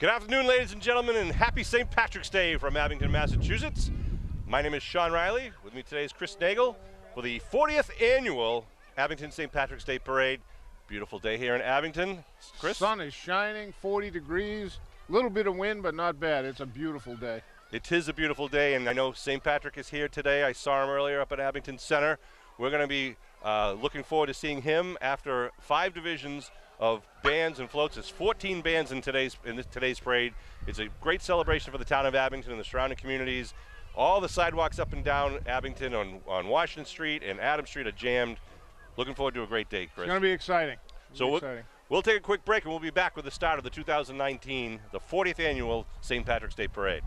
Good afternoon, ladies and gentlemen, and happy St. Patrick's Day from Abington, Massachusetts. My name is Sean Riley. With me today is Chris Nagel for the 40th annual Abington St. Patrick's Day Parade. Beautiful day here in Abington. Chris? Sun is shining, 40 degrees, a little bit of wind, but not bad. It's a beautiful day. It is a beautiful day, and I know St. Patrick is here today. I saw him earlier up at Abington Center. We're going to be looking forward to seeing him after 5 divisions of bands and floats. There's 14 bands in today's parade. It's a great celebration for the town of Abington and the surrounding communities. All the sidewalks up and down Abington on Washington Street and Adams Street are jammed. Looking forward to a great day, Chris. It's going to be exciting. We'll take a quick break and we'll be back with the start of the 2019, the 40th annual St. Patrick's Day Parade.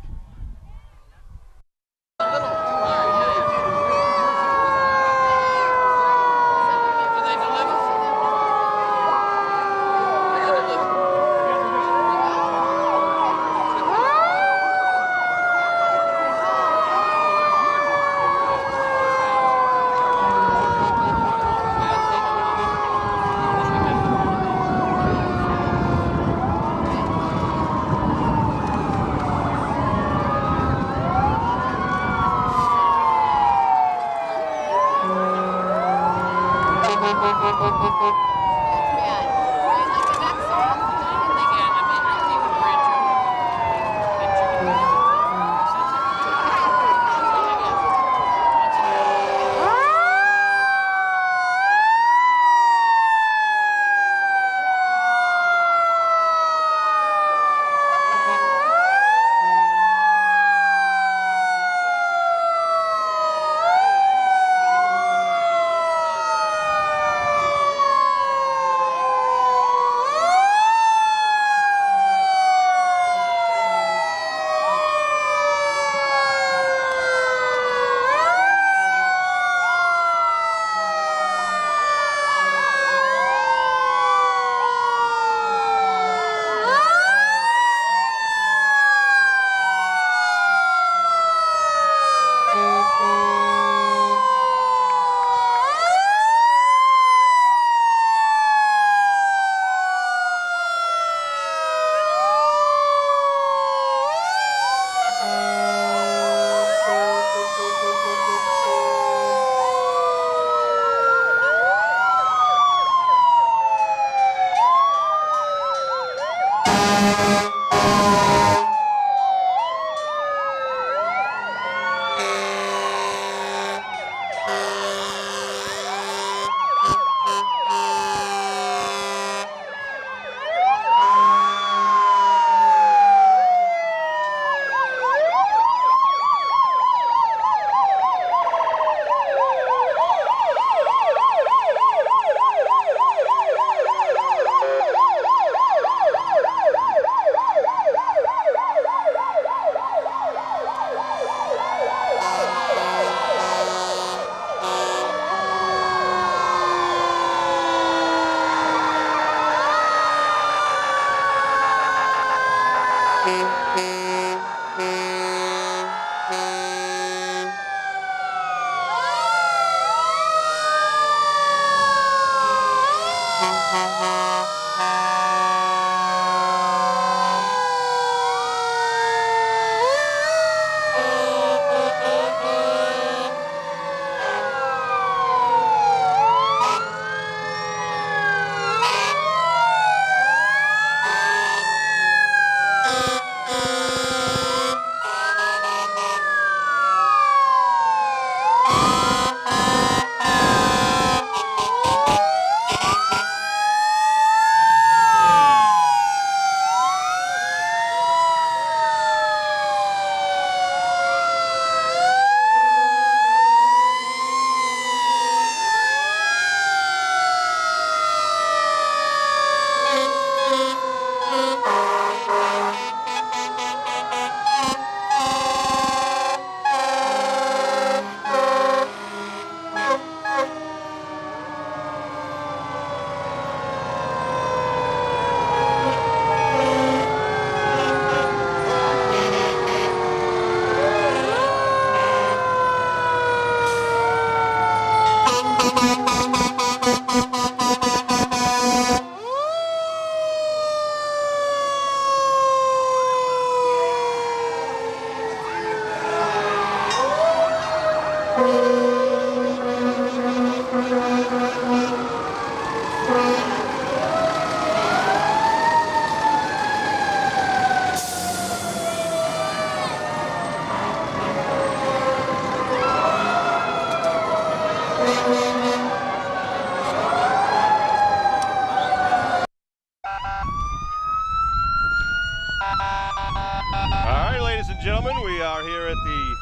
All right, ladies and gentlemen, we are here at the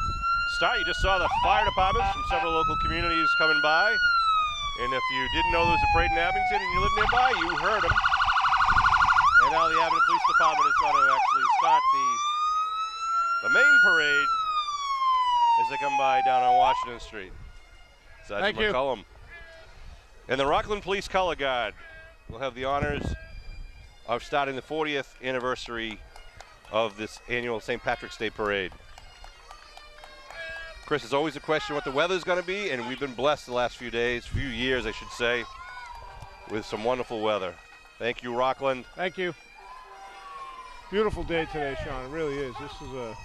start. You just saw the fire departments from several local communities coming by. And if you didn't know there was a parade in Abington and you live nearby, you heard them. And now the Abington Police Department is going to actually start the main parade as they come by down on Washington Street. Sergeant McCullum. And the Rockland Police Color Guard will have the honors of starting the 40th anniversary of this annual St. Patrick's Day Parade. Chris, it's always a question what the weather's going to be, and we've been blessed the last few years, I should say, with some wonderful weather. Thank you, Rockland. Thank you. Beautiful day today, Sean. It really is. This is a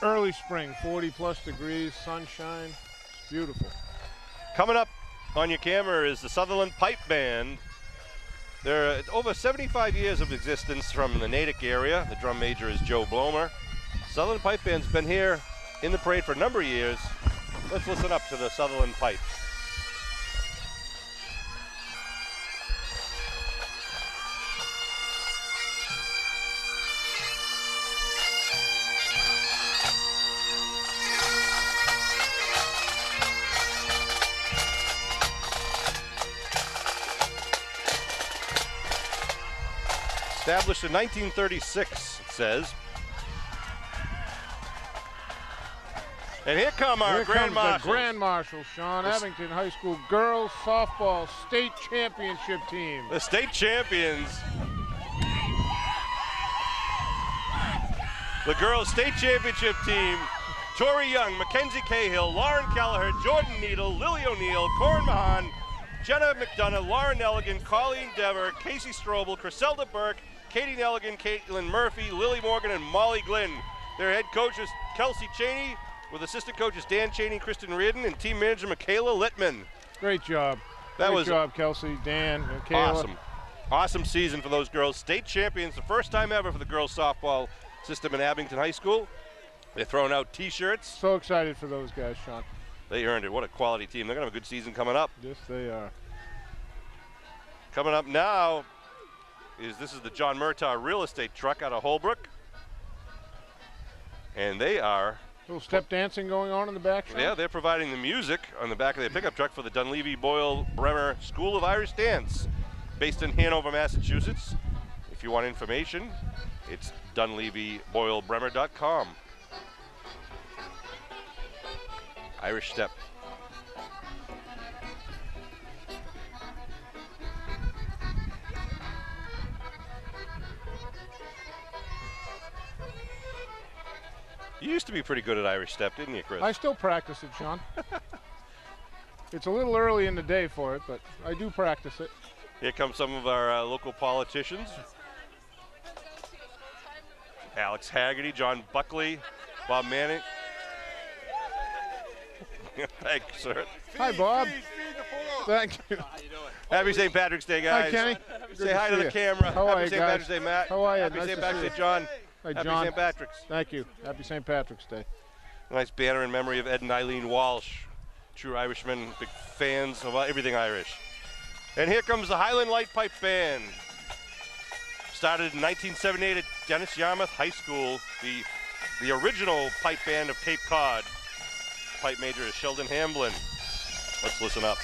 early spring, 40+ degrees, sunshine. It's beautiful. Coming up on your camera is the Sutherland Pipe Band. They're over 75 years of existence from the Natick area. The drum major is Joe Blomer. Sutherland Pipe Band's been here in the parade for a number of years. Let's listen up to the Sutherland Pipe. Established in 1936, it says. And here come our Grand Marshals. The Grand Marshals, Sean. Abington High School Girls Softball State Championship Team. The state champions. The Girls State Championship Team. Tori Young, Mackenzie Cahill, Lauren Kelleher, Jordan Needle, Lily O'Neill, Corin Mahan, Jenna McDonough, Lauren Nelligan, Colleen Dever, Casey Strobel, Criselda Burke, Katie Nelligan, Caitlin Murphy, Lily Morgan, and Molly Glynn. Their head coach is Kelsey Cheney, with assistant coaches Dan Cheney, Kristen Reardon, and team manager Michaela Littman. Great job. Great job, Kelsey, Dan, Michaela. Awesome season for those girls. State champions, the first time ever for the girls softball system in Abington High School. They're throwing out T-shirts. So excited for those guys, Sean. They earned it. What a quality team. They're going to have a good season coming up. Yes, they are. Coming up now this is the John Murtaugh real estate truck out of Holbrook. And they are... A little step dancing going on in the back, Sean? Yeah, they're providing the music on the back of their pickup truck for the Dunleavy Boyle Bremer School of Irish Dance, based in Hanover, Massachusetts. If you want information, it's dunleavyboylebremer.com. Irish Step. You used to be pretty good at Irish Step, didn't you, Chris? I still practice it, Sean. It's a little early in the day for it, but I do practice it. Here come some of our local politicians. Alex Haggerty, John Buckley, Bob Manning. Thank you, sir. Hi, Bob. Thank you. How you doing? Happy St. Patrick's Day, guys. Hi, Kenny. Say hi to the camera. How are Happy you, St. guys? Patrick's Day, Matt. How are you? Happy Nice St. to Patrick's see Day, you. John. Hi, Happy John. St. Patrick's. Thank you. Happy St. Patrick's Day. A nice banner in memory of Ed and Eileen Walsh. True Irishmen, big fans of everything Irish. And here comes the Highland Light Pipe Band. Started in 1978 at Dennis Yarmouth High School, the original pipe band of Cape Cod. Pipe major is Sheldon Hamblin. Let's listen up.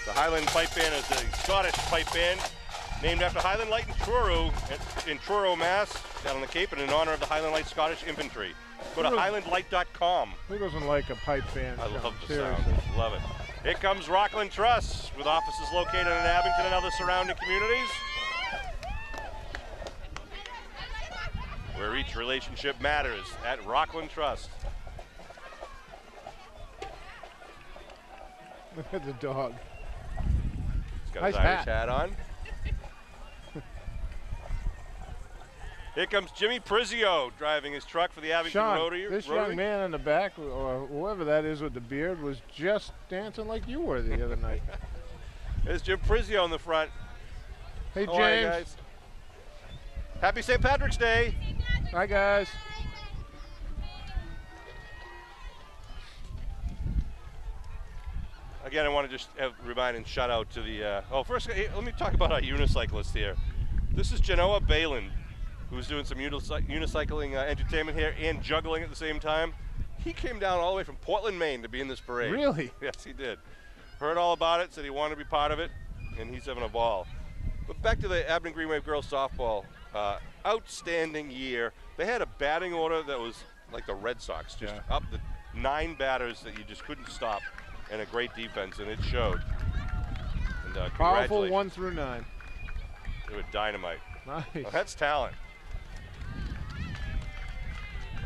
The Highland Pipe Band is a Scottish pipe band named after Highland Light in Truro, Mass, down on the Cape, and in honor of the Highland Light Scottish Infantry. Go to highlandlight.com. Who doesn't like a pipe band? I Sean? love the Seriously. sound. Love it. Here comes Rockland Trust, with offices located in Abington and other surrounding communities, where each relationship matters at Rockland Trust. Look at the dog. He's got Nice his Irish hat. hat on. Here comes Jimmy Prizio driving his truck for the Abington Sean, Rotary. this young man in the back, or whoever that is with the beard, was just dancing like you were the other night. There's Jim Prizio in the front. Hey, How are you James. guys? Happy St. Patrick's Day. Bye, guys. Again, I want to just remind and shout out to the, first, let me talk about our unicyclist here. This is Genoa Balin, who's doing some unicycling entertainment here and juggling at the same time. He came down all the way from Portland, Maine to be in this parade. Really? Yes, he did. Heard all about it, said he wanted to be part of it, and he's having a ball. But back to the Abington Green Wave girls softball. Outstanding year. They had a batting order that was like the Red Sox, just up the 9 batters that you just couldn't stop, and a great defense, and it showed. And powerful 1 through 9. They were dynamite. Nice. Well, that's talent.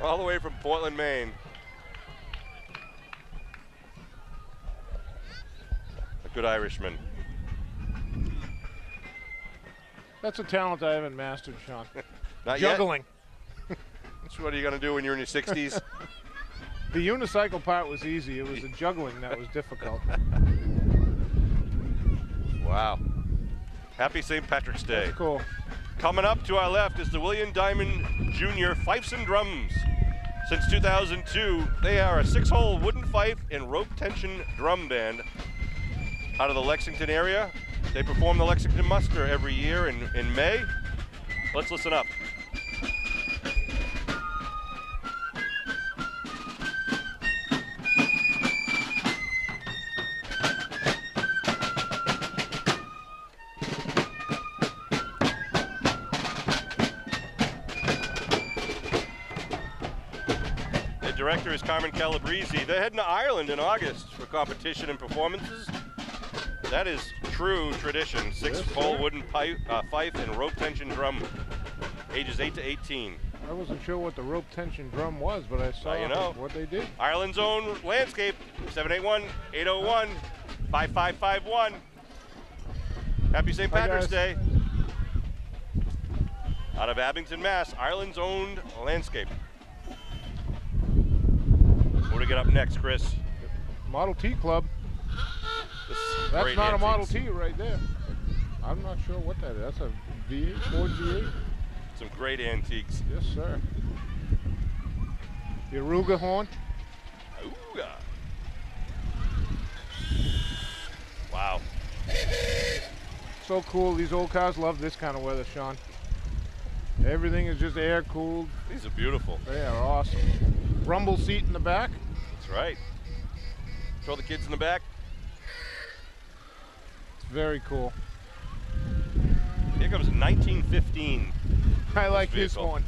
All the way from Portland, Maine. A good Irishman. That's a talent I haven't mastered, Sean. Not Juggling. That's what are you going to do when you're in your 60s? The unicycle part was easy. It was the juggling that was difficult. Wow. Happy St. Patrick's Day. That's cool. Coming up to our left is the William Diamond Jr. Fifes and Drums. Since 2002, they are a 6-hole wooden fife and rope tension drum band out of the Lexington area. They perform the Lexington Muster every year in May. Let's listen up. The director is Carmen Calabrese. They're heading to Ireland in August for competition and performances. That is true tradition. 6-hole wooden fife and rope tension drum, ages 8 to 18. I wasn't sure what the rope tension drum was, but I saw what they did. Ireland's own landscape, 781-801-5551. Happy St. Patrick's Day. Out of Abington, Mass, Ireland's owned landscape. What do we get up next, Chris? Model T Club. That's not a Model T right there. I'm not sure what that is. That's a V8, Ford V8. Some great antiques. Yes, sir. The Aruga horn. Aruga. Wow. So cool. These old cars love this kind of weather, Sean. Everything is just air cooled. These are beautiful. They are awesome. Rumble seat in the back. That's right. Throw the kids in the back. It's very cool. Here comes 1915. I like his horn.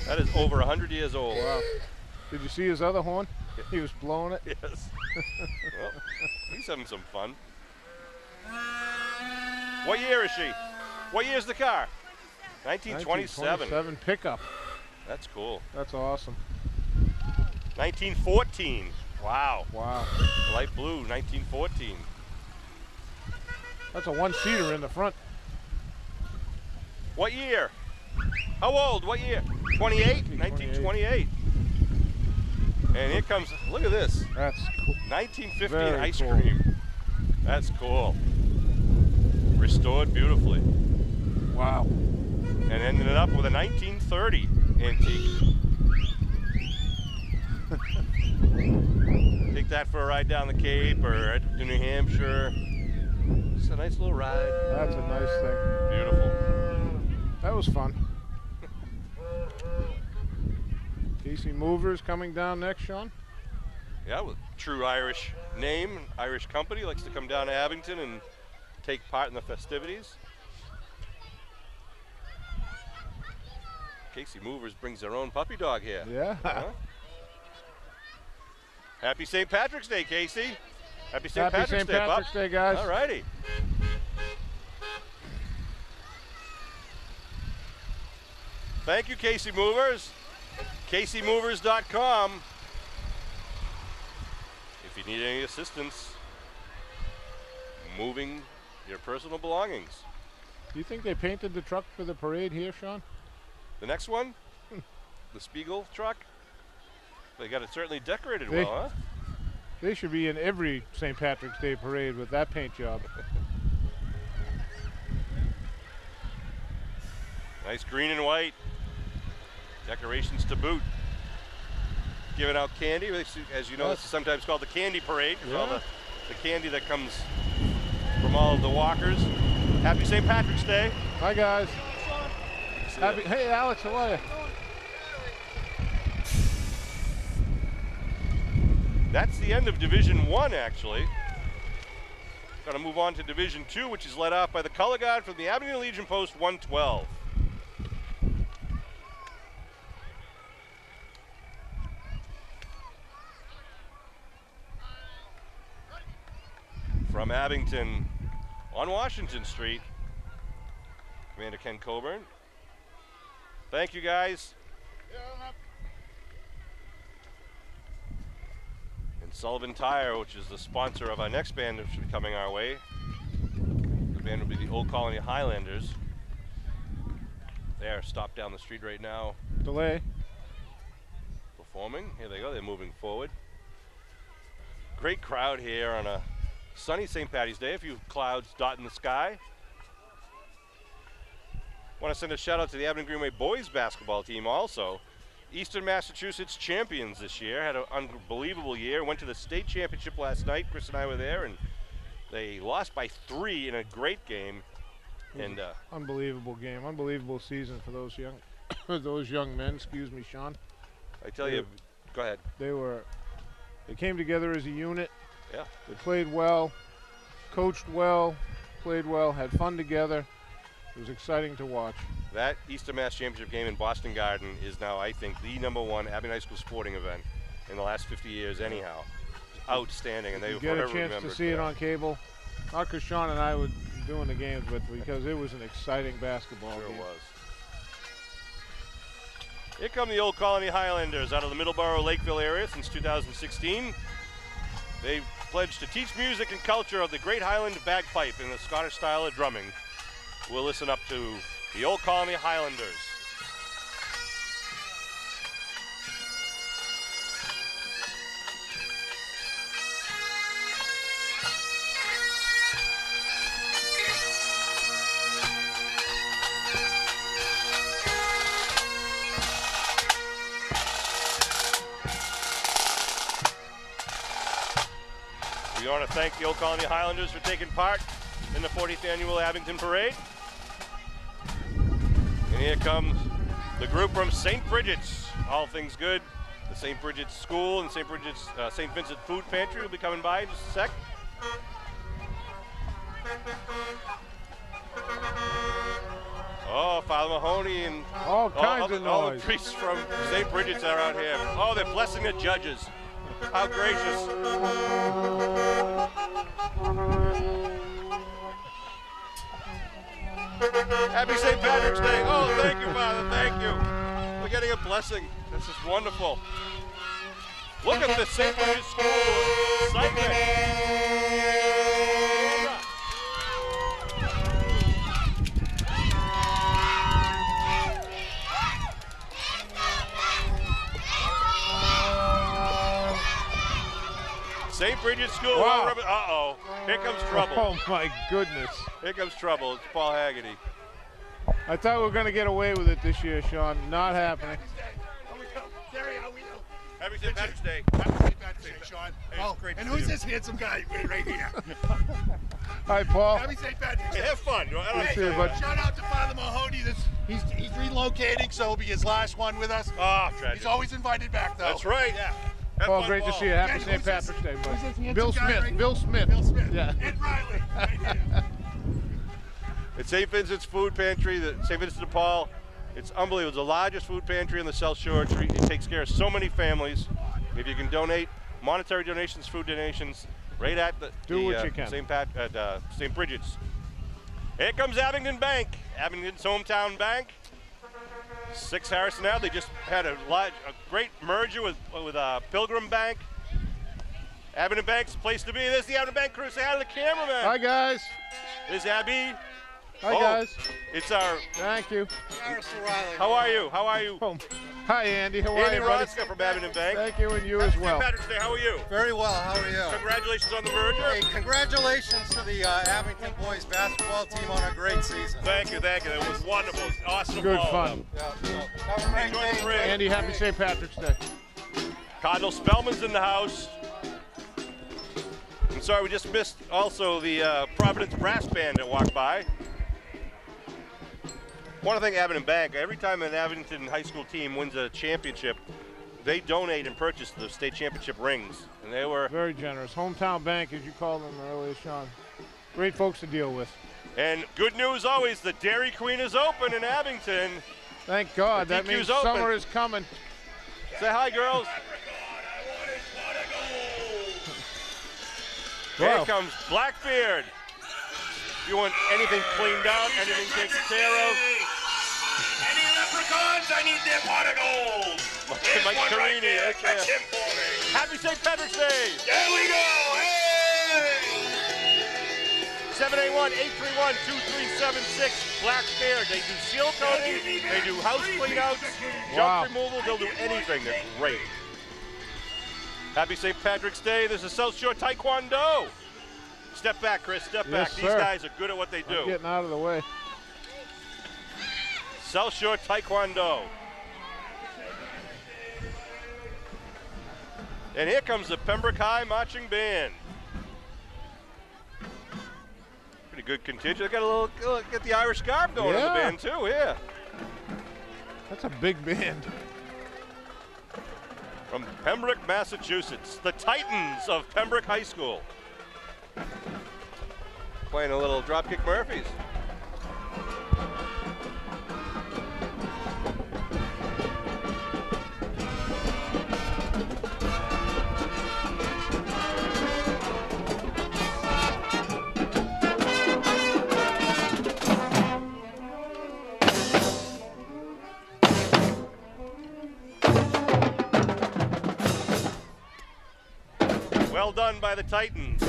That is over 100 years old. Wow. Did you see his other horn? He was blowing it. Yes. Well, he's having some fun. What year is she? What year is the car? 1927. 1927 pickup. That's cool. That's awesome. 1914. Wow. Wow. Light blue, 1914. That's a one-seater in the front. What year? How old? What year? 28? 1928. And here comes, look at this. That's cool. 1915 Very ice cool. cream. That's cool. Restored beautifully. Wow. And ended up with a 1930 antique. Take that for a ride down the Cape or to New Hampshire. It's a nice little ride. That's a nice thing. Beautiful. That was fun. Casey Movers coming down next, Sean. Yeah, with true Irish name, Irish company, likes to come down to Abington and take part in the festivities. Casey Movers brings their own puppy dog here. Yeah. Huh? Happy St. Patrick's Day, Casey. Happy St. Happy Patrick's St. Day, Patrick's Day, guys. All righty. Thank you, Casey Movers. CaseyMovers.com. If you need any assistance moving your personal belongings. Do you think they painted the truck for the parade here, Sean? The next one, the Spiegel truck, they got it certainly decorated well, huh? They should be in every St. Patrick's Day parade with that paint job. Nice green and white. Decorations to boot. Giving out candy. As you know, this is sometimes called the candy parade. Yeah. All the candy that comes from all of the walkers. Happy St. Patrick's Day. Hi, guys. Hey, Alex, how are you? That's the end of Division 1, actually. Going to move on to Division 2, which is led off by the color guard from the Abington Legion Post 112. From Abington on Washington Street, Commander Ken Coburn. Thank you, guys. And Sullivan Tire, which is the sponsor of our next band that should be coming our way. The band will be the Old Colony Highlanders. They are stopped down the street right now. Delay. Performing. Here they go. They're moving forward. Great crowd here on a sunny St. Patty's Day. A few clouds dotting the sky. Want to send a shout out to the Abington Greenway boys basketball team also. Eastern Massachusetts champions this year. Had an unbelievable year. Went to the state championship last night. Chris and I were there, and they lost by 3 in a great game. And unbelievable game, unbelievable season for those young, those young men. Excuse me, Sean. I tell you, go ahead. They came together as a unit. Yeah. They played well, coached well, played well, had fun together. It was exciting to watch. That Eastern Mass Championship game in Boston Garden is now, I think, the #1 Abington High School sporting event in the last 50 years anyhow. Outstanding, and they get a chance to see it on cable. Not because Sean and I were doing the games, but because it was an exciting basketball game. Sure was. Here come the Old Colony Highlanders out of the Middleborough, Lakeville area since 2016. They pledged to teach music and culture of the great Highland bagpipe in the Scottish style of drumming. We'll listen up to the Old Colony Highlanders. We want to thank the Old Colony Highlanders for taking part in the 40th annual Abington Parade. And here comes the group from St. Bridget's. All things good. The St. Bridget's School and St. Bridget's St. Vincent Food Pantry will be coming by in just a sec. Oh, Father Mahoney and all kinds of noise. All the priests from St. Bridget's are out here. Oh, they're blessing the judges. How gracious. Happy St. Patrick's Day. Oh, thank you, Father. Thank you. We're getting a blessing. This is wonderful. Look at the St. Bridget's School excitement. St. Bridget's School. Wow. Uh-oh. Here comes trouble. Oh, my goodness. Here comes trouble. It's Paul Haggerty. I thought we were going to get away with it this year, Sean. Not happening. How we go? Terry, how we do? Happy St. Patrick's Day. Happy St. Patrick's Day, Sean. Hey, oh, great and to who's see you. this handsome guy right here? Hi, Paul. Happy St. Patrick's Hey, Day. have fun. See you, bud. Shout out to Father Mahoney. He's relocating, so it'll be his last one with us. Ah, tragic. He's always invited back, though. That's right. Yeah. Have Paul, fun, great Paul. to see you. Happy Yeah, St. who's this? Patrick's Day, Who's this bud. handsome Bill guy Smith. right Bill here? Smith. Bill Smith. Yeah. Ed Riley. Right here. It's St. Vincent's Food Pantry, the St. Vincent de Paul. It's unbelievable. It's the largest food pantry in the South Shore. It takes care of so many families. If you can donate, monetary donations, food donations, right at the what you can. St. Bridget's. Here comes Abington Bank, Abington's hometown bank. 6 Harrison Ave. They just had a great merger with Pilgrim Bank. Abington Bank's the place to be. There's the Abington Bank crew. Say hi to the cameraman. Hi, guys. There's Abby. Hi, guys. It's our. Thank you. How are you? How are you? Oh. Hi, Andy. How are Andy you, buddy? Rodska from Abington Bank. Thank you, and you as well. St. Patrick's Day, how are you? Very well. How are you? Congratulations on the merger. Hey, congratulations to the Abington boys basketball team on a great season. Thank you, thank you. It was wonderful. It's awesome. Good ball. fun. Yeah, so have a great Enjoy day. the parade. Andy, happy St. Patrick's Day. Cardinal Spellman's in the house. I'm sorry, we just missed also the Providence Brass Band that walked by. One thing, Abington Bank, every time an Abington high school team wins a championship, they donate and purchase the state championship rings. And they were Very generous. Hometown bank, as you called them earlier, Sean. Great folks to deal with. And good news always, the Dairy Queen is open in Abington. Thank God. The That means DQ's open. summer is coming. Say hi, girls. Wow. Here comes Blackbeard. If you want anything cleaned out, anything taken care of. Any leprechauns, I need their pot of gold. There's Mike one right Carini, there. that's Catch it. him for me. Happy St. Patrick's Day. There we go. Hey! 781-831-2376. Blackbeard. They do seal coating. They do house clean outs, Wow. junk removal. They'll do anything. They're great. Happy St. Patrick's Day. This is South Shore Taekwondo. Step back, Chris. Step back. Yes, These sir. guys are good at what they do. I'm getting out of the way. South Shore Taekwondo. And here comes the Pembroke High Marching Band. Pretty good contingent. They got a little, get the Irish garb going in the Yeah. band too, yeah. That's a big band. From Pembroke, Massachusetts, the Titans of Pembroke High School. Playing a little Dropkick Murphys. Well done by the Titans.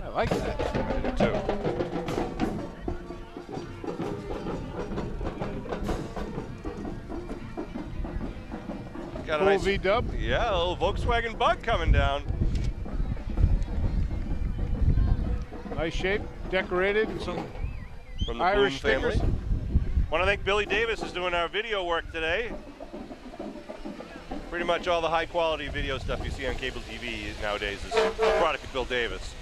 I like that. I did too. Got a Cool nice, V-dub. yeah, a little Volkswagen Bug coming down. Nice shape, decorated, and some From the Irish Boone family. stickers. Want to thank Billy Davis is doing our video work today. Pretty much all the high quality video stuff you see on cable TV nowadays is a product of Bill Davis.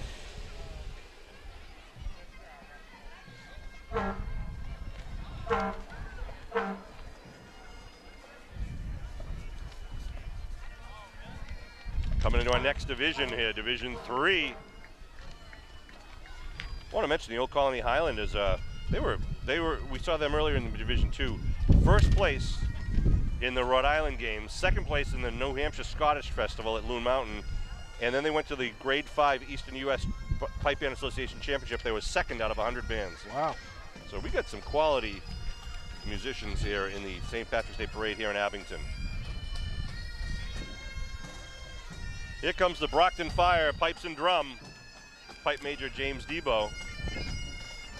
Coming into our next division here, Division 3. I want to mention the old Colony Highlanders. We saw them earlier in the Division 2. First place in the Rhode Island games, second place in the New Hampshire Scottish Festival at Loon Mountain, and then they went to the Grade 5 Eastern U.S. Pipe Band Association Championship. They were second out of 100 bands. Wow. So we got some quality musicians here in the St. Patrick's Day Parade here in Abington. Here comes the Brockton Fire, pipes and drum. Pipe Major James Debo.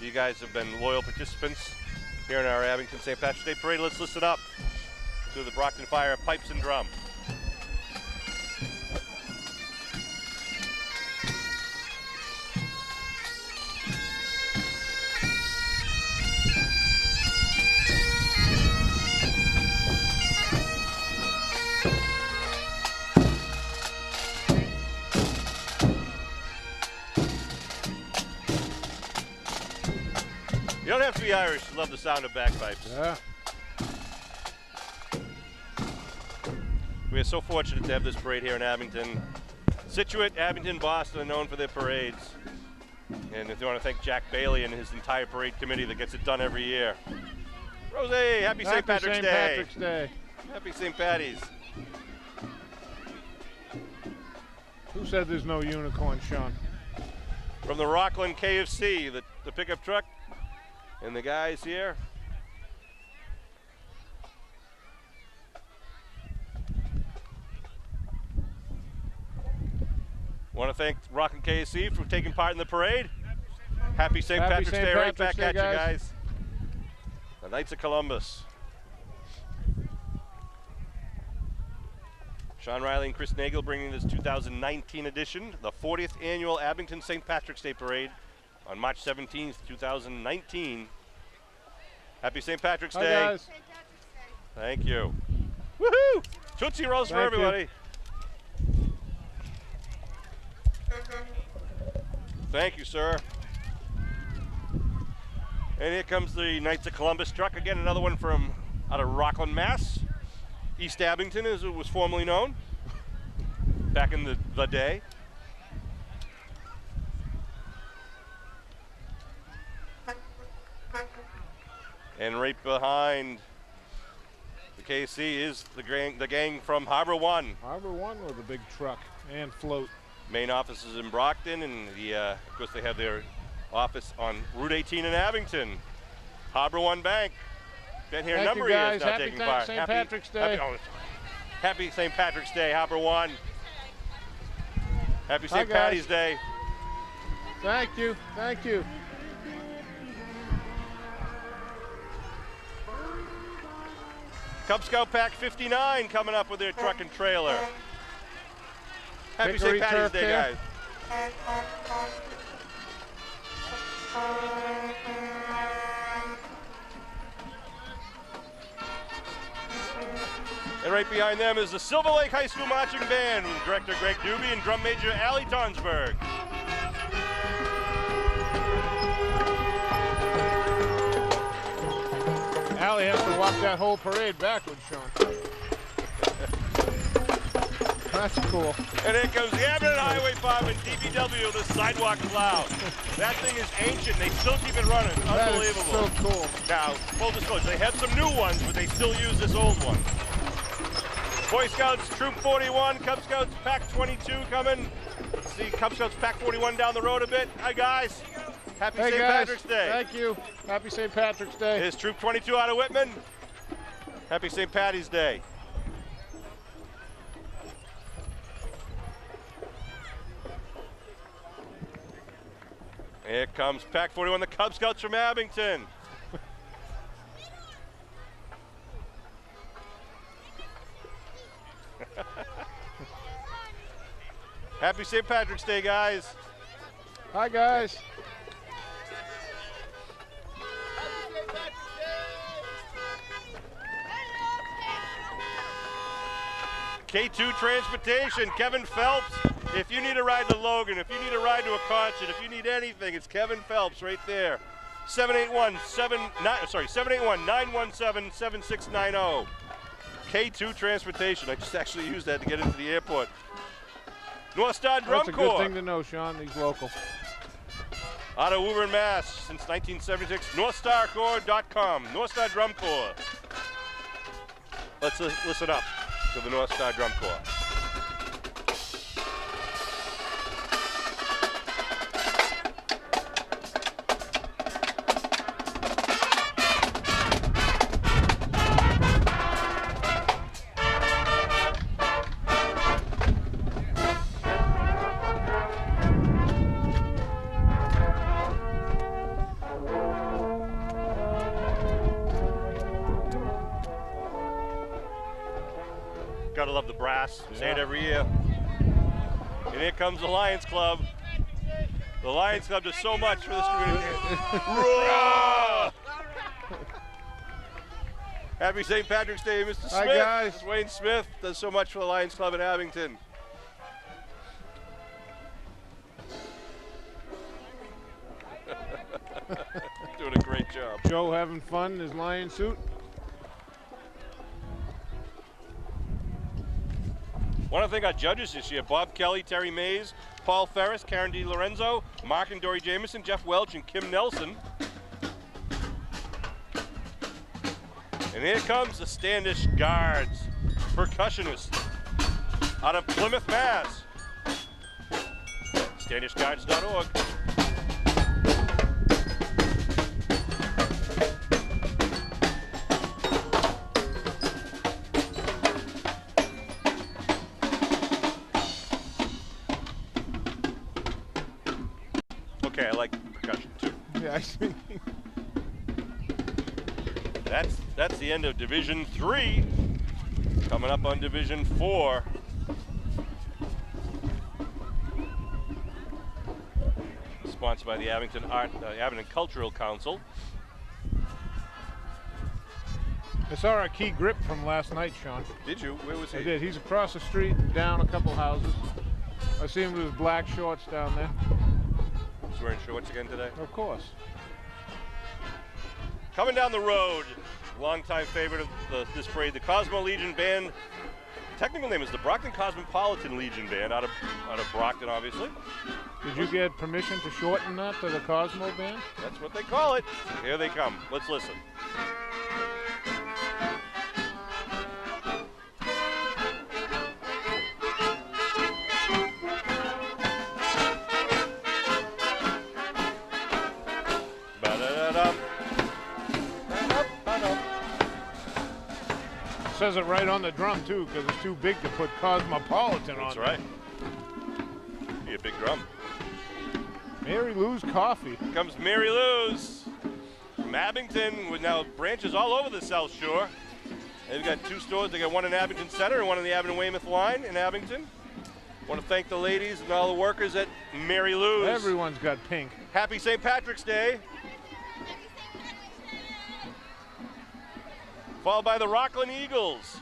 You guys have been loyal participants here in our Abington St. Patrick's Day Parade. Let's listen up to the Brockton Fire, pipes and drum. You don't have to be Irish to love the sound of bagpipes. Yeah. We are so fortunate to have this parade here in Abington. Situate, Abington, Boston are known for their parades. And if you want to thank Jack Bailey and his entire parade committee that gets it done every year. Rose, happy St. Patrick's St. Day. Patrick's Day. Happy St. Patty's. Who said there's no unicorn, Sean? From the Rockland KFC, the pickup truck, and the guys here. Want to thank Rockland KFC for taking part in the parade. Happy St. Happy Patrick's St. Day right Patrick's back Day, at you guys. guys. The Knights of Columbus. Sean Riley and Chris Nagel bringing this 2019 edition, the 40th annual Abington St. Patrick's Day Parade on March 17th, 2019. Happy St. Patrick's Hi, Day. guys. Thank you. Woohoo! Tootsie Rolls for Thank you. everybody. Thank you, sir. And here comes the Knights of Columbus truck. Again, another one from out of Rockland, Mass. East Abington, as it was formerly known back in the day. And right behind the KC is the gang from Harbor One. Harbor One with a big truck and float. Main office is in Brockton, and of course they have their office on Route 18 in Abington. Harbor One Bank. Been here a Thank number you, of guys. years now Happy taking part. St. Patrick's Day. Happy St. Patrick's Day, Harbor One. Happy Hi, St. guys. Patty's Day. Thank you. Thank you. Cub Scout Pack 59 coming up with their truck and trailer. Happy Hickory St. Patty's turf Day, care. guys. And right behind them is the Silver Lake High School Marching Band with Director Greg Doobie and Drum Major Allie Tonsberg. Allie has to walk that whole parade backwards, Sean. That's cool. And here comes the Abington Highway Department, DPW, the sidewalk plow. That thing is ancient. They still keep it running. That is Unbelievable. so cool. Now, full disclosure, they have some new ones, but they still use this old one. Boy Scouts Troop 41, Cub Scouts Pack 22 coming. See Cub Scouts Pack 41 down the road a bit. Hi, guys. Happy Hey, St. guys. Patrick's Day. Thank you. Happy St. Patrick's Day. Here's Troop 22 out of Whitman. Happy St. Patty's Day. Here comes Pack 41, the Cub Scouts from Abington. Happy St. Patrick's Day, guys. Hi, guys. K2 Transportation, Kevin Phelps. If you need a ride to Logan, if you need a ride to a concert, if you need anything, it's Kevin Phelps right there. 781-917-7690. K2 Transportation. I just actually used that to get into the airport. North Star Drum That's a Corps. good thing to know, Sean. He's local. Out of Woburn, Mass. Since 1976. NorthStarCorps.com. North Star Drum Corps. Let's listen up to the North Star Drum Corps. Gotta love the brass. Say it every year. And here comes the Lions Club. The Lions Club does so much for this community. Roar! Happy St. Patrick's Day, Mr. Smith. Hi, guys. Mr. Wayne Smith does so much for the Lions Club in Abington. Doing a great job. Joe having fun in his lion suit. Want to thank our judges this year: Bob Kelly, Terry Mays, Paul Ferris, Karen DiLorenzo, Mark and Dory Jameson, Jeff Welch, and Kim Nelson. And here comes the Standish Guards, percussionists out of Plymouth, Mass. StandishGuards.org. Okay, I like percussion too. the icing. That's the end of Division 3. Coming up on Division 4. Sponsored by the Abington Cultural Council. I saw our key grip from last night, Sean. Did you? Where was he? I did. He's across the street, down a couple houses. I see him with his black shorts down there. He's wearing shorts again today? Of course. Coming down the road, longtime favorite of this parade, the Cosmo Legion Band. Technical name is the Brockton Cosmopolitan Legion Band, out of Brockton, obviously. Did you get permission to shorten that to the Cosmo Band? That's what they call it. Here they come. Let's listen. Says it right on the drum too, because it's too big to put Cosmopolitan on. That's right. Be a big drum. Mary Lou's Coffee. Here comes Mary Lou's from Abington, with now branches all over the South Shore. They've got 2 stores. They got one in Abington Center and one on the Abington-Weymouth line in Abington. Want to thank the ladies and all the workers at Mary Lou's. Everyone's got pink. Happy St. Patrick's Day. Followed by the Rockland Eagles.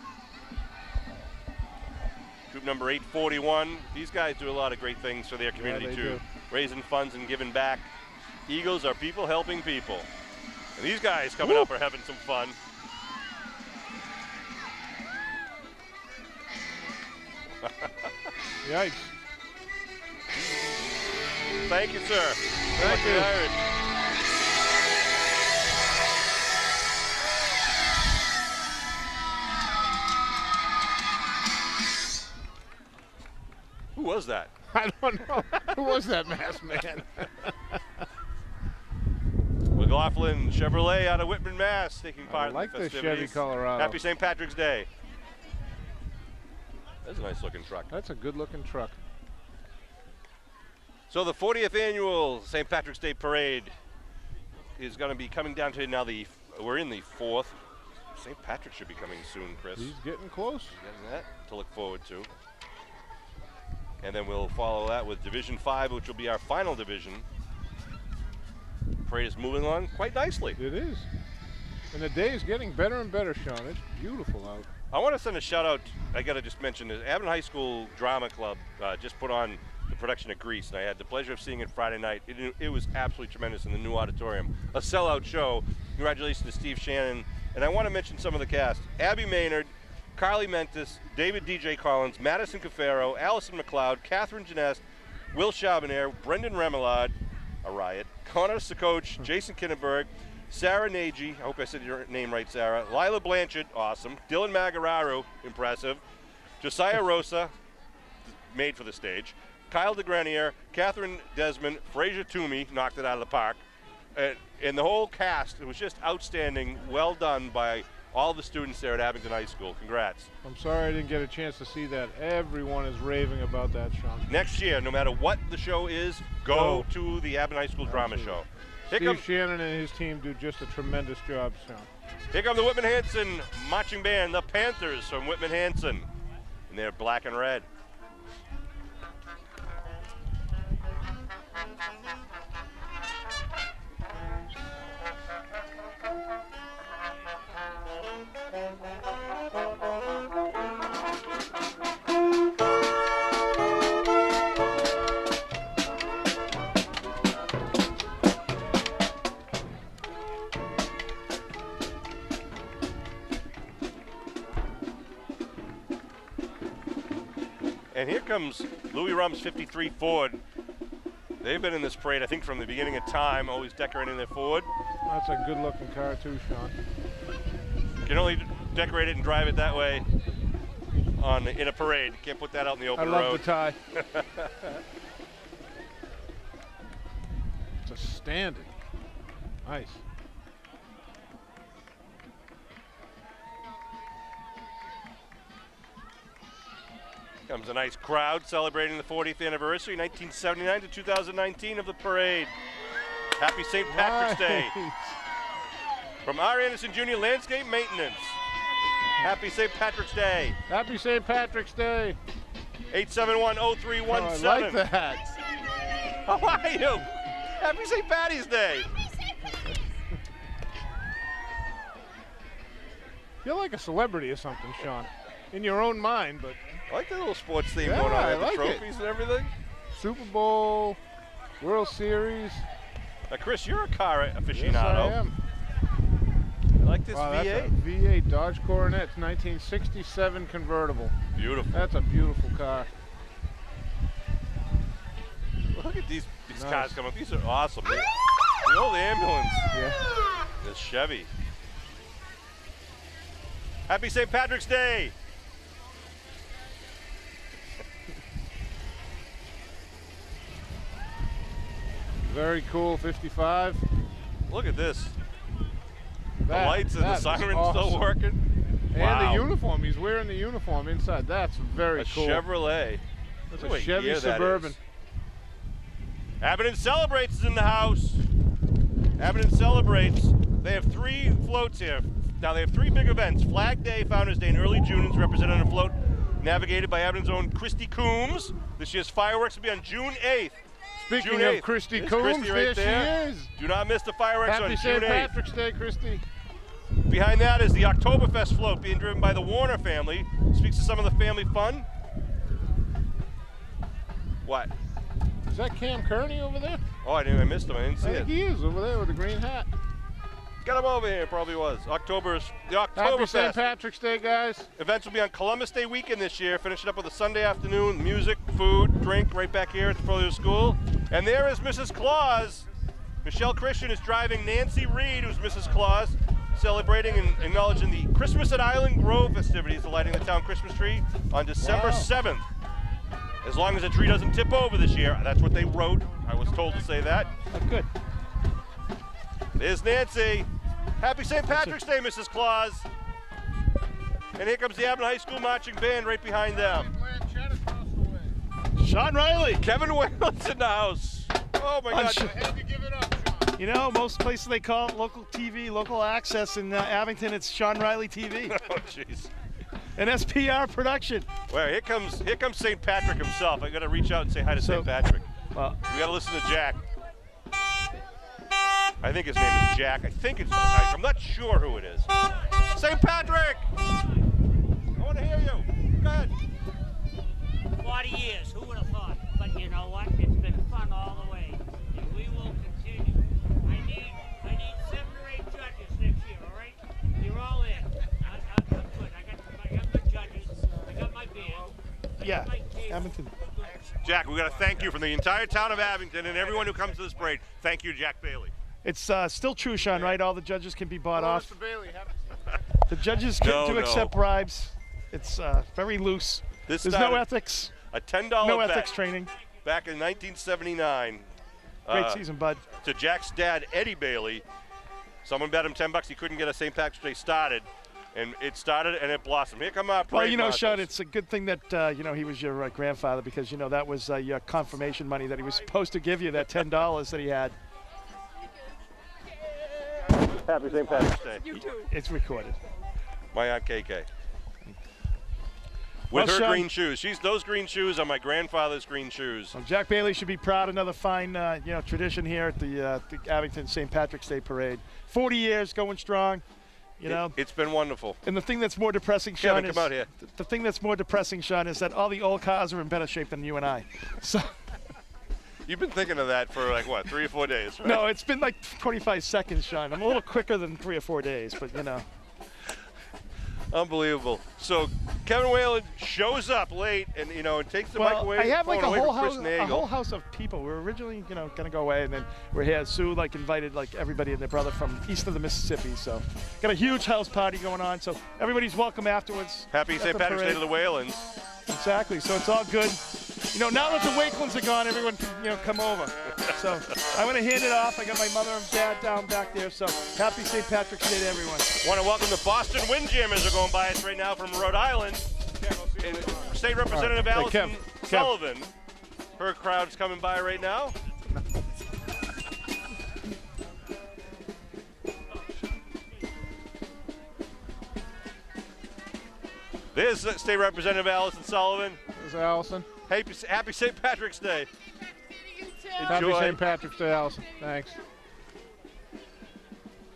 Troop number 841. These guys do a lot of great things for their community too. Do. Raising funds and giving back. Eagles are people helping people. And these guys coming up are having some fun. Yikes. Thank you, sir. Thank you. Irish. Who was that? I don't know. Who was that masked man? McLaughlin Chevrolet out of Whitman, Mass, taking part I like in the this festivities. Chevy Colorado. Happy St. Patrick's Day. That's a nice looking truck. That's a good looking truck. So the 40th annual St. Patrick's Day Parade is going to be coming down to now we're in the 4th. St. Patrick should be coming soon, Chris. He's getting close. Getting that to look forward to. And then we'll follow that with Division 5, which will be our final division. Parade is moving along quite nicely. It is. And the day is getting better and better, Sean. It's beautiful out. I want to send a shout out. I got to just mention the Abington High School Drama Club just put on the production of Grease, and I had the pleasure of seeing it Friday night. It was absolutely tremendous in the new auditorium. A sellout show. Congratulations to Steve Shannon. And I want to mention some of the cast. Abby Maynard, Carly Mentis, David DJ Collins, Madison Cafaro, Allison McLeod, Catherine Janest, Will Chabonnier, Brendan Remelade, a riot, Connor Sakoch, Jason Kinneberg, Sarah Nagy, I hope I said your name right, Sarah, Lila Blanchard, awesome, Dylan Magararu, impressive, Josiah Rosa, made for the stage, Kyle DeGrenier, Catherine Desmond, Fraser Toomey, knocked it out of the park, and the whole cast. It was just outstanding, well done by all the students there at Abington High School. Congrats. I'm sorry I didn't get a chance to see that. Everyone is raving about that, Sean. Next year, no matter what the show is, go to the Abington High School Drama Show. Steve Shannon and his team do just a tremendous job, Sean. Here come the Whitman-Hanson marching band, the Panthers from Whitman-Hanson, and they're black and red. And here comes Louis Rum's 53 Ford. They've been in this parade, I think, from the beginning of time, always decorating their Ford. That's a good-looking car, too, Sean. You can only decorate it and drive it that way in a parade. You can't put that out in the open road. I love the tie. It's a standing. Nice. Comes a nice crowd celebrating the 40th anniversary, 1979 to 2019 of the parade. Happy St. Patrick's Day. From R. Anderson Jr. Landscape Maintenance. Happy St. Patrick's Day. Happy St. Patrick's Day. 871-0317. Oh, I like that. How are you? Happy St. Patty's Day. You're like a celebrity or something, Sean. In your own mind, but I like the little sports theme Yeah, going on I there, the like trophies and everything. Super Bowl, World Series. Now, Chris, you're a car aficionado. Yes, I am. You like this Wow, V8? that's a V8 Dodge Coronet, 1967 convertible. Beautiful. That's a beautiful car. Look at these Nice. cars coming up. These are awesome. The old ambulance. Yeah. The Chevy. Happy St. Patrick's Day. Very cool, 55. Look at this. The That- lights and the that is sirens awesome. still working. And Wow. the uniform. He's wearing the uniform inside. That's very A cool. Chevrolet. That's Look a what Chevy year that Suburban. is. Abington Celebrates is in the house. Abington Celebrates. They have 3 floats here. Now they have 3 big events. Flag Day, Founders Day, and early June is represented on a float navigated by Abington's own Christy Coombs. This year's fireworks will be on June 8th. Speaking June of 8th. Christy There's Coombs, Christy right there she is. Do not miss the fireworks Happy on St. June 8th. Patrick's Day, Christy. Behind that is the Oktoberfest float being driven by the Warner family. Speaks to some of the family fun. What? Is that Cam Kearney over there? Oh, I missed him. I didn't see I it. think he is over there with the green hat. Got him over here. Probably was. The Happy St. Oktoberfest. Patrick's Day, guys. Events will be on Columbus Day weekend this year. Finishing up with a Sunday afternoon, music, food, drink right back here at the Further School. And there is Mrs. Claus. Michelle Christian is driving Nancy Reed, who's Mrs. Claus, celebrating and acknowledging the Christmas at Island Grove festivities, lighting the town Christmas tree on December 7th. As long as the tree doesn't tip over this year. That's what they wrote. I was told to say that. Oh, good. There's Nancy. Happy St. Patrick's Day, Mrs. Claus. And here comes the Abington High School marching band right behind them. Sean Riley. Kevin Whalen's in the house. Oh my God. You know, most places they call it local TV, local access. In Abington, it's Sean Riley TV. Oh jeez. An SPR production. Well, here comes St. Patrick himself. I got to reach out and say hi to So- St. Patrick. Well, We got to listen to Jack. I think his name is Jack. I'm not sure who it is. St. Patrick! I want to hear you. Go ahead. 40 years, who would have thought? But you know what? It's been fun all the way, and we will continue. I need 7 or 8 judges next year, all right? You're all in. I'm good. I got good judges. I got my band. I yeah, got my table. Abington. Jack, we got to thank you from the entire town of Abington and everyone who comes to this parade. Thank you, Jack Bailey. It's still true, Sean, right? All the judges can be bought Hello, off. Mr. Bailey. The judges No, do no. accept bribes. It's very loose. This There's no started ethics. A $10 No bet ethics training. back in 1979. Great season, bud. To Jack's dad, Eddie Bailey. Someone bet him $10 he couldn't get a St. Patrick's Day started. And it started and it blossomed. Here come our parade Well, you know, marshals. Sean, it's a good thing that he was your grandfather, because that was your confirmation money that he was supposed to give you, that $10 that he had. Happy St. Patrick's Day. It's recorded. My Aunt KK. Well, With her Sean- green shoes. Those green shoes are my grandfather's green shoes. Well, Jack Bailey should be proud. Another fine, tradition here at the Abington St. Patrick's Day Parade. 40 years going strong. It's been wonderful. And the thing that's more depressing, Sean, Kevin, come out here. The thing that's more depressing, Sean, is that all the old cars are in better shape than you and I. So You've been thinking of that for 3 or 4 days, right? no, it's been like 25 seconds, Sean. I'm a little quicker than 3 or 4 days, but Unbelievable. So Kevin Whalen shows up late and and takes the mic away. I have phone like a away whole from Chris house, Nagel. of people. We were originally, going to go away, and then we're here. Sue invited everybody and their brother from east of the Mississippi. So got a huge house party going on. So everybody's welcome afterwards. Happy at St. the Patrick's Day parade. to the Whalens. Exactly. So it's all good. Now that the Wakelands are gone, everyone can come over. So I'm going to hand it off. I got my mother and dad down back there. So happy St. Patrick's Day to everyone. Want to welcome the Boston Windjammers are going by us right now from Rhode Island. And State Representative All right. Hey, Allison Kev. Sullivan. Her crowd's coming by right now. There's State Representative Allison Sullivan. There's Allison. Happy St. Patrick's Day. Happy St. Patrick's Day, Allison. Thanks.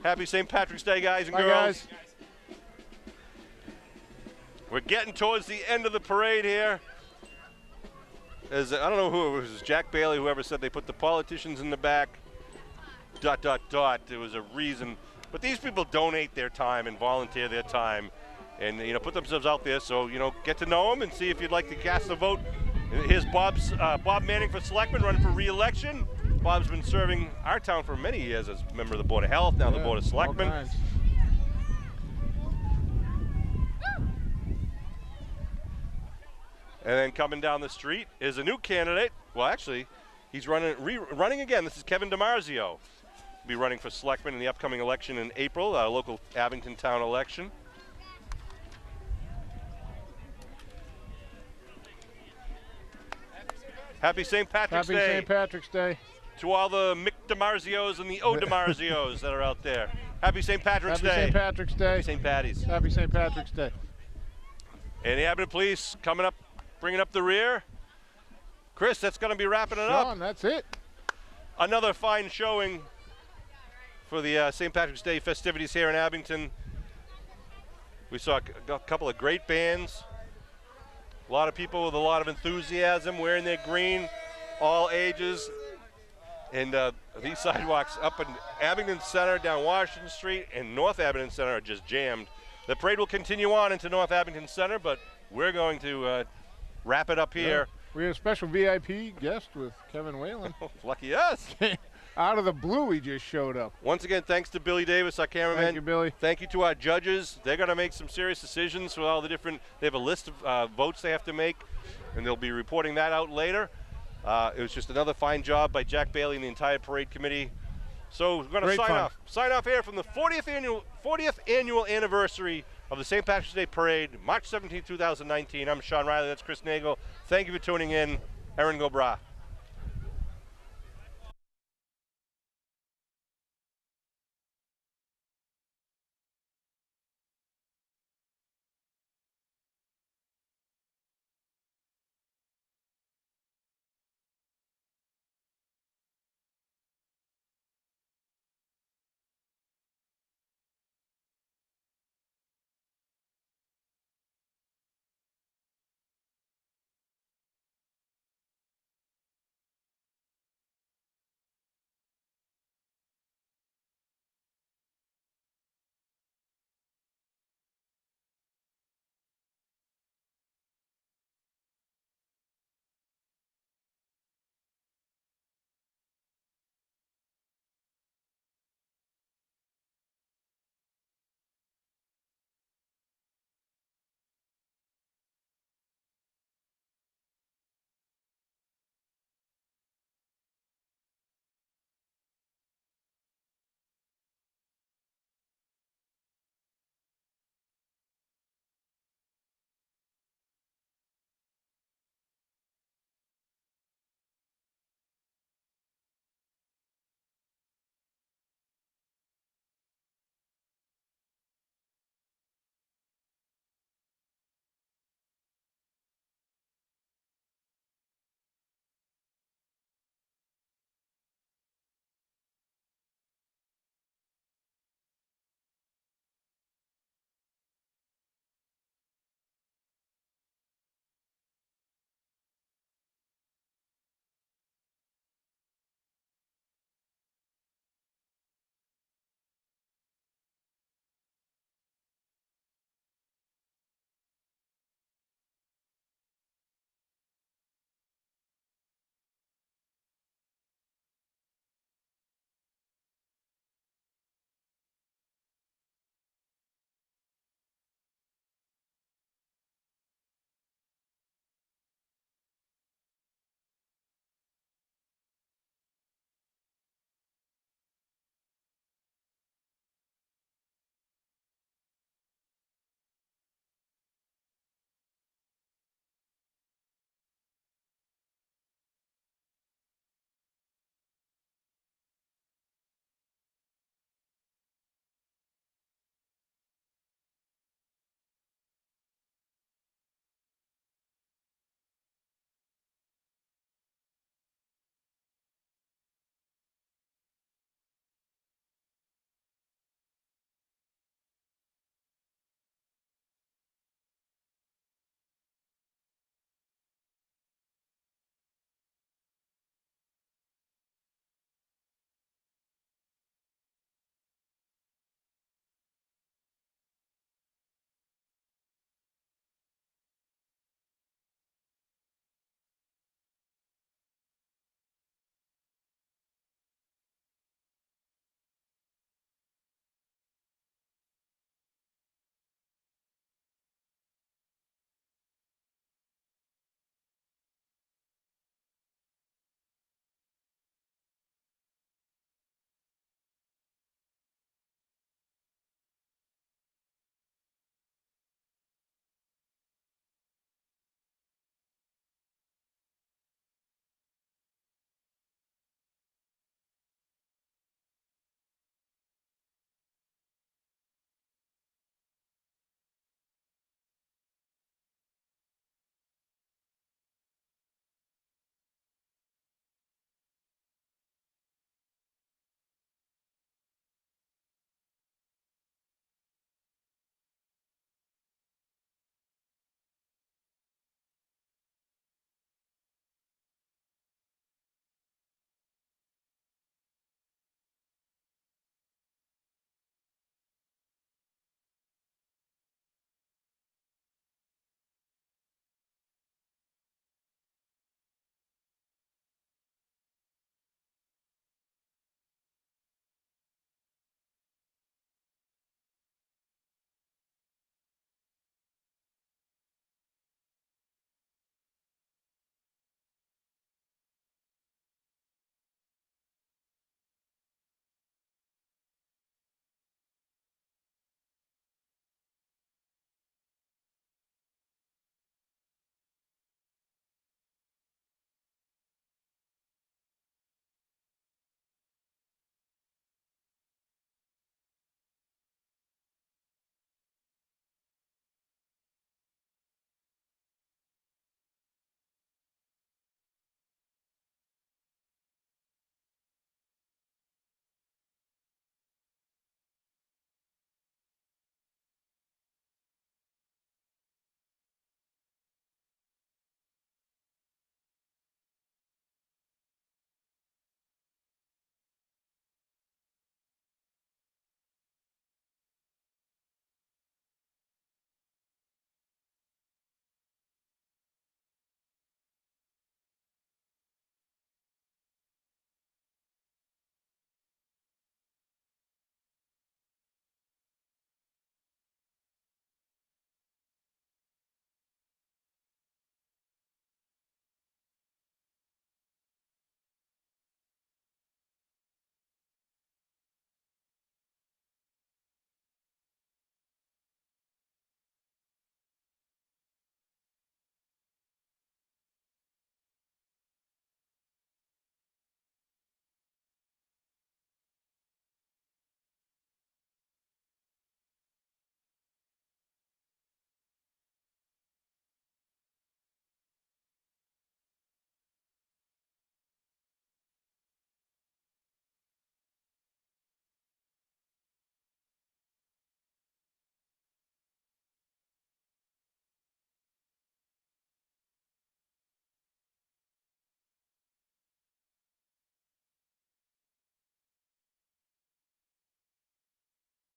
Happy St. Patrick's Day, guys and Bye, girls. guys. We're getting towards the end of the parade here. I don't know who it was, Jack Bailey, whoever said they put the politicians in the back, ... There was a reason. But these people donate their time and volunteer their time and, put themselves out there. So, get to know them and see if you'd like to cast a vote. Here's Bob Manning for selectman, running for re-election. Bob's been serving our town for many years as a member of the Board of Health, now the Board of Selectmen. And then coming down the street is a new candidate. Well, actually, he's running again. This is Kevin Dimarzio. Be running for selectman in the upcoming election in April, our local Abington town election. Happy St. Patrick's Day. Happy St. Patrick's Day. To all the Mick Dimarzios and the O Dimarzios that are out there. Happy St. Patrick's Day. Happy St. Patrick's Day. Happy St. Patty's. Happy St. Patrick's Day. And the Abington Police coming up, bringing up the rear. Chris, that's going to be wrapping it Sean, up. that's it. Another fine showing for the St. Patrick's Day festivities here in Abington. We saw a couple of great bands. A lot of people with a lot of enthusiasm, wearing their green, all ages. And these sidewalks up in Abington Center, down Washington Street, and North Abington Center are just jammed. The parade will continue on into North Abington Center, but we're going to wrap it up here. Yeah. We have a special VIP guest with Kevin Whalen. Lucky us. Out of the blue, he just showed up. Once again, thanks to Billy Davis, our cameraman. Thank you, Billy. Thank you to our judges. They're going to make some serious decisions with all the different, they have a list of votes they have to make, and they'll be reporting that out later. It was just another fine job by Jack Bailey and the entire parade committee. So we're going to sign off here from the 40th annual anniversary of the St. Patrick's Day Parade, March 17, 2019. I'm Sean Riley. That's Chris Nagel. Thank you for tuning in. Erin Gobra.